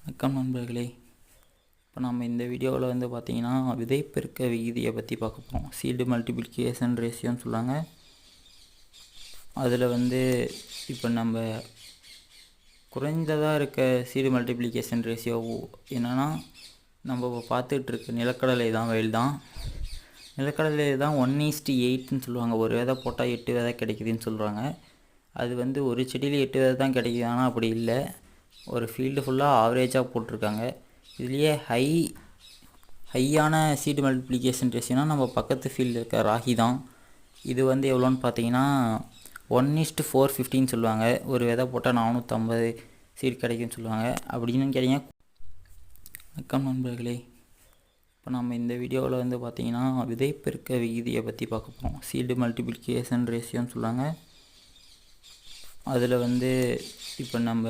வணக்கம் நண்பர்களே. இப்போ நம்ம இந்த வீடியோவில் பார்த்தீங்கன்னா விதைப்பெருக்க விகிதியை பற்றி பார்க்க போகிறோம். சீடு மல்டிப்ளிகேஷன் ரேஷியோன்னு சொல்லுவாங்க. அதில் இப்போ நம்ம குறைந்ததாக இருக்க சீடு மல்டிப்ளிகேஷன் ரேஷியோ என்னென்னா, நம்ம இப்போ பார்த்துட்ருக்க நிலக்கடலை தான் வயல் தான். நிலக்கடலை தான் 1:8ன்னு சொல்லுவாங்க. ஒரு விதை போட்டால் 8 விதை கிடைக்குதுன்னு சொல்கிறாங்க. அது ஒரு செடியில் 8 விதை தான் கிடைக்குது, ஆனால் அப்படி இல்லை. ஒரு ஃபீல்டு ஃபுல்லாக ஆவரேஜாக போட்டிருக்காங்க. இதுலேயே ஹையான சீடு மல்டிப்ளிகேஷன் ரேஷியோனால் நம்ம பக்கத்து ஃபீல்டில் இருக்க ராகி தான். இது எவ்வளோன்னு பார்த்தீங்கன்னா 1:450ன்னு சொல்லுவாங்க. ஒரு விதை போட்டால் 450 சீடு கிடைக்குன்னு சொல்லுவாங்க. அப்படின்னு கேட்டிங்க. வணக்கம் நண்பர்களே. இப்போ நம்ம இந்த வீடியோவில் பார்த்தீங்கன்னா விதைப்பெருக்க விகிதியை பற்றி பார்க்க போகிறோம். சீடு மல்டிப்ளிகேஷன் ரேஷியோன்னு சொல்லுவாங்க. அதில் இப்போ நம்ம